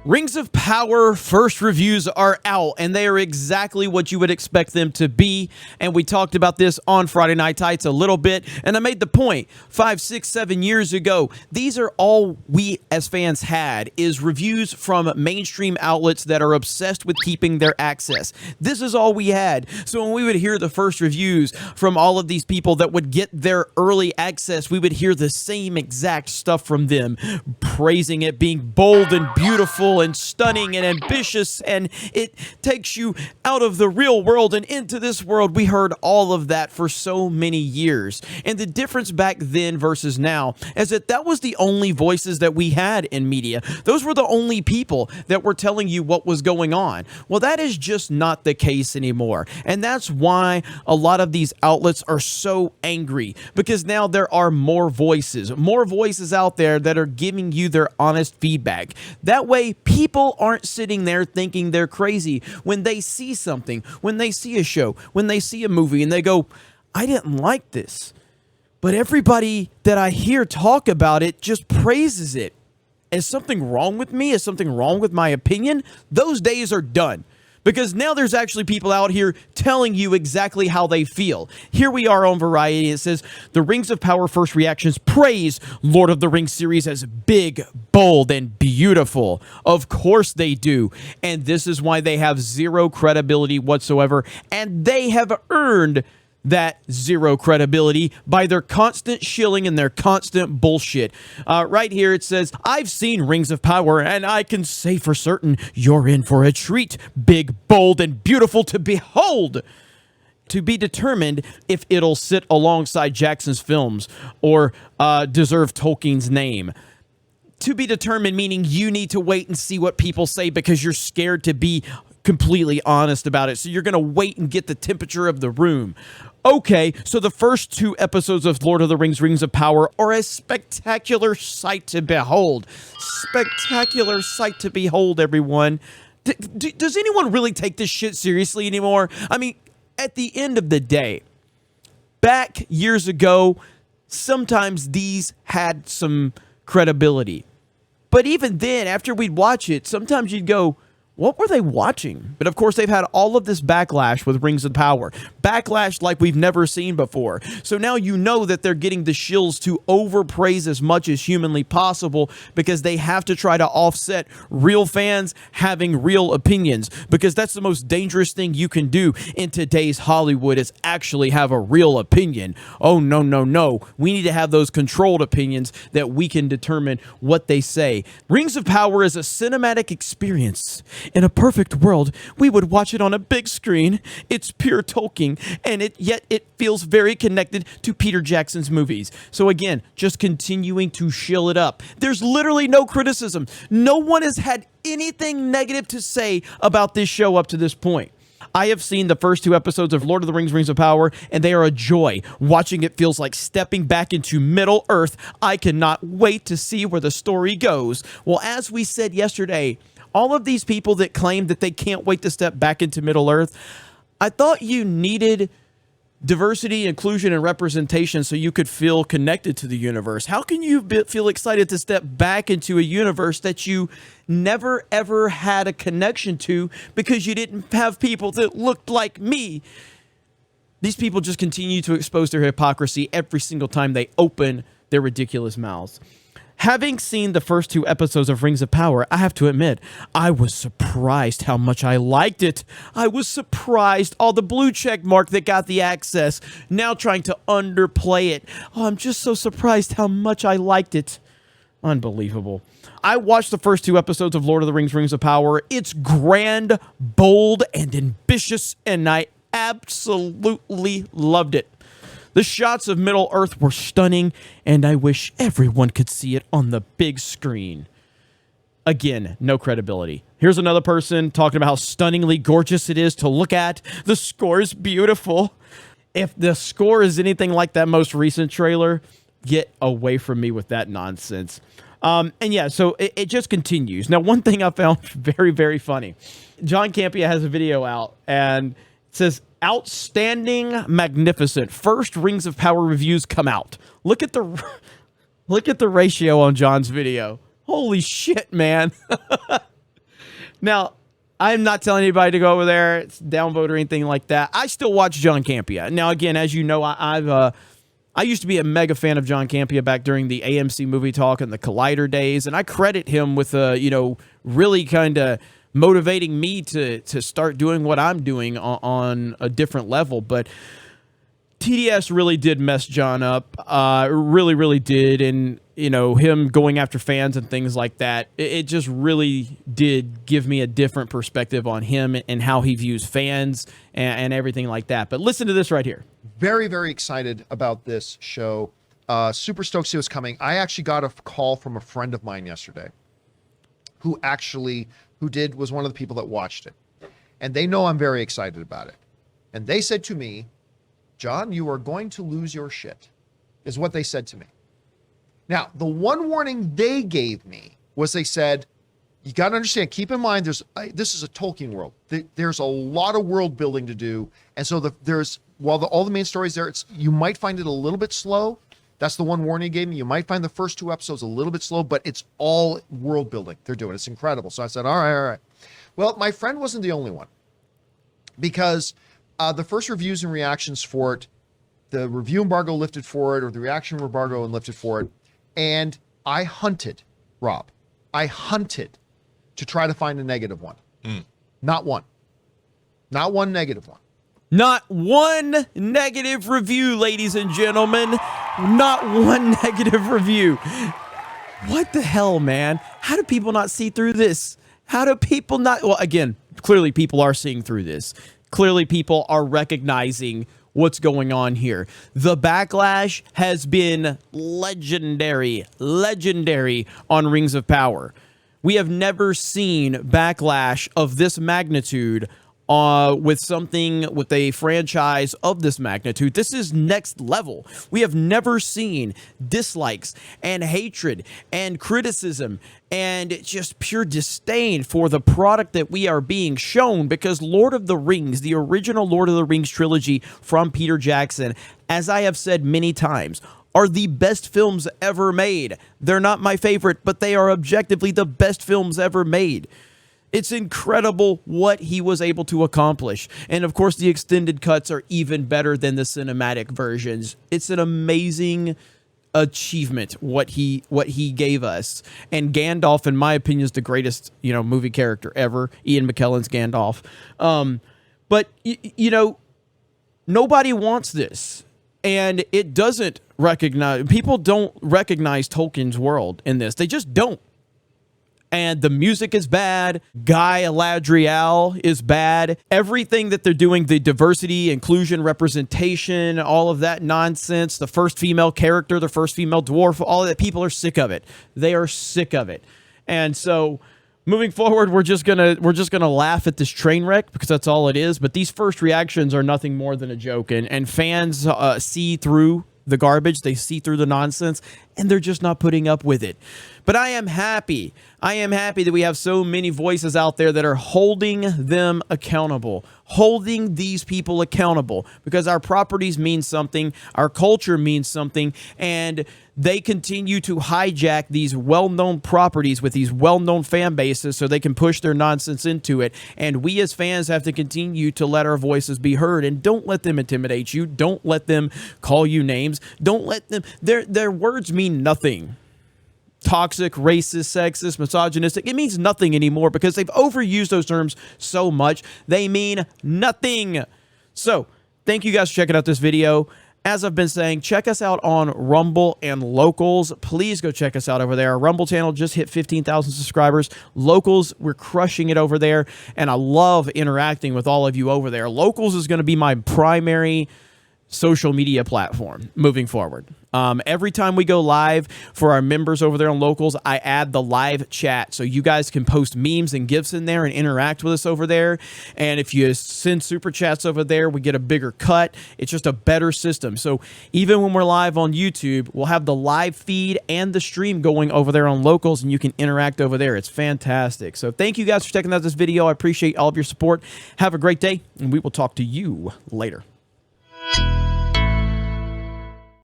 Rings of Power first reviews are out, and they are exactly what you would expect them to be. And we talked about this on Friday Night Tights a little bit, and I made the point 5, 6, 7 years ago. These are all we as fans had, is reviews from mainstream outlets that are obsessed with keeping their access. This is all we had. So when we would hear the first reviews from all of these people that would get their early access, we would hear the same exact stuff from them, praising it being bold and beautiful and stunning and ambitious, and it takes you out of the real world and into this world. We heard all of that for so many years. And the difference back then versus now is that was the only voices that we had in media. Those were the only people that were telling you what was going on. Well, that is just not the case anymore. And that's why a lot of these outlets are so angry, because now there are more voices out there that are giving you their honest feedback. That way, people aren't sitting there thinking they're crazy when they see something, when they see a show, when they see a movie, and they go, I didn't like this, but everybody that I hear talk about it just praises it. Is something wrong with me? Is something wrong with my opinion? Those days are done. Because now there's actually people out here telling you exactly how they feel. Here we are on Variety. It says, the Rings of Power first reactions praise Lord of the Rings series as big, bold, and beautiful. Of course they do. And this is why they have zero credibility whatsoever. And they have earned that zero credibility by their constant shilling and their constant bullshit. Right here it says, I've seen Rings of Power, and I can say for certain you're in for a treat. Big, bold, and beautiful to behold. To be determined if it'll sit alongside Jackson's films or deserve Tolkien's name. To be determined meaning you need to wait and see what people say because you're scared to be completely honest about it. So you're going to wait and get the temperature of the room. Okay, so the first 2 episodes of Lord of the Rings, Rings of Power are a spectacular sight to behold. Spectacular sight to behold, everyone. Does anyone really take this shit seriously anymore? I mean, at the end of the day, back years ago, sometimes these had some credibility. But even then, after we'd watch it, sometimes you'd go, what were they watching? But of course, they've had all of this backlash with Rings of Power. Backlash like we've never seen before. So now you know that they're getting the shills to overpraise as much as humanly possible because they have to try to offset real fans having real opinions. Because that's the most dangerous thing you can do in today's Hollywood is actually have a real opinion. Oh, no, no, no. We need to have those controlled opinions that we can determine what they say. Rings of Power is a cinematic experience. In a perfect world, we would watch it on a big screen. It's pure Tolkien, and yet it feels very connected to Peter Jackson's movies. So again, just continuing to shill it up. There's literally no criticism. No one has had anything negative to say about this show up to this point. I have seen the first 2 episodes of Lord of the Rings, Rings of Power, and they are a joy. Watching it feels like stepping back into Middle Earth. I cannot wait to see where the story goes. Well, as we said yesterday, all of these people that claim that they can't wait to step back into Middle Earth, I thought you needed diversity, inclusion, and representation so you could feel connected to the universe. How can you feel excited to step back into a universe that you never, ever had a connection to because you didn't have people that looked like me? These people just continue to expose their hypocrisy every single time they open their ridiculous mouths. Having seen the first 2 episodes of Rings of Power, I have to admit, I was surprised how much I liked it. I was surprised all the blue check mark that got the access, now trying to underplay it. Oh, I'm just so surprised how much I liked it. Unbelievable. I watched the first 2 episodes of Lord of the Rings, Rings of Power. It's grand, bold, and ambitious, and I absolutely loved it. The shots of Middle Earth were stunning, and I wish everyone could see it on the big screen. Again, no credibility. Here's another person talking about how stunningly gorgeous it is to look at. The score is beautiful. If the score is anything like that most recent trailer, get away from me with that nonsense. And yeah, so it just continues. Now, one thing I found very, very funny. John Campea has a video out, and it says, outstanding, magnificent. First Rings of Power reviews come out. Look at the ratio on John's video. Holy shit, man. Now, I'm not telling anybody to go over there, downvote or anything like that. I still watch John Campea. Now, again, as you know, I used to be a mega fan of John Campea back during the AMC Movie Talk and the Collider days, and I credit him with, really kind of motivating me to start doing what I'm doing on a different level. But TDS really did mess John up, really, really did, and him going after fans and things like that, it just really did give me a different perspective on him and how he views fans and everything like that. But listen to this right here. Very, very excited about this show. Super stoked to see what's coming. I actually got a call from a friend of mine yesterday who was one of the people that watched it. And they know I'm very excited about it. And they said to me, John, you are going to lose your shit, is what they said to me. Now, the one warning they gave me was they said, you got to understand, keep in mind, this is a Tolkien world. There's a lot of world building to do. And so while all the main stories there, you might find it a little bit slow. That's the one warning he gave me. You might find the first 2 episodes a little bit slow, but it's all world building they're doing. It's incredible. So I said, all right. Well, my friend wasn't the only one, because the first reviews and reactions for it, the review embargo lifted for it, or the reaction embargo and lifted for it. And I hunted, Rob. I hunted to try to find a negative one. Not one. Not one negative one. Not one negative review, ladies and gentlemen. Not one negative review. What the hell, man? How do people not see through this? How do people not? Well, again, clearly people are seeing through this. Clearly people are recognizing what's going on here. The backlash has been legendary on Rings of Power. We have never seen backlash of this magnitude with a franchise of this magnitude. This is next level. We have never seen dislikes and hatred and criticism and just pure disdain for the product that we are being shown, because Lord of the Rings, the original Lord of the Rings trilogy from Peter Jackson, as I have said many times, are the best films ever made. They're not my favorite, but they are objectively the best films ever made. It's incredible what he was able to accomplish. And of course, the extended cuts are even better than the cinematic versions. It's an amazing achievement what he gave us. And Gandalf, in my opinion, is the greatest, movie character ever. Ian McKellen's Gandalf. But nobody wants this. And it doesn't recognize, people don't recognize Tolkien's world in this. They just don't. And the music is bad. Guy Galadriel is bad. Everything that they're doing, the diversity, inclusion, representation, all of that nonsense, the first female character, the first female dwarf, all of that, people are sick of it. They are sick of it. And so moving forward, we're just gonna laugh at this train wreck, because that's all it is. But these first reactions are nothing more than a joke, and fans see through the garbage, they see through the nonsense, and they're just not putting up with it. But I am happy that we have so many voices out there that are holding them accountable, holding these people accountable, because our properties mean something, our culture means something, and they continue to hijack these well-known properties with these well-known fan bases so they can push their nonsense into it. And we as fans have to continue to let our voices be heard, and don't let them intimidate you. Don't let them call you names. Don't let them, their words mean nothing. Toxic, racist, sexist, misogynistic, it means nothing anymore, because they've overused those terms so much. They mean nothing. So thank you guys for checking out this video. As I've been saying, check us out on Rumble and Locals. Please go check us out over there. Our Rumble channel just hit 15,000 subscribers. Locals, we're crushing it over there, and I love interacting with all of you over there. Locals is going to be my primary social media platform moving forward. Every time we go live for our members over there on Locals, I add the live chat so you guys can post memes and GIFs in there and interact with us over there. And if you send super chats over there, we get a bigger cut. It's just a better system. So even when we're live on YouTube, we'll have the live feed and the stream going over there on Locals, and you can interact over there. It's fantastic. So thank you guys for checking out this video. I appreciate all of your support. Have a great day, and we will talk to you later.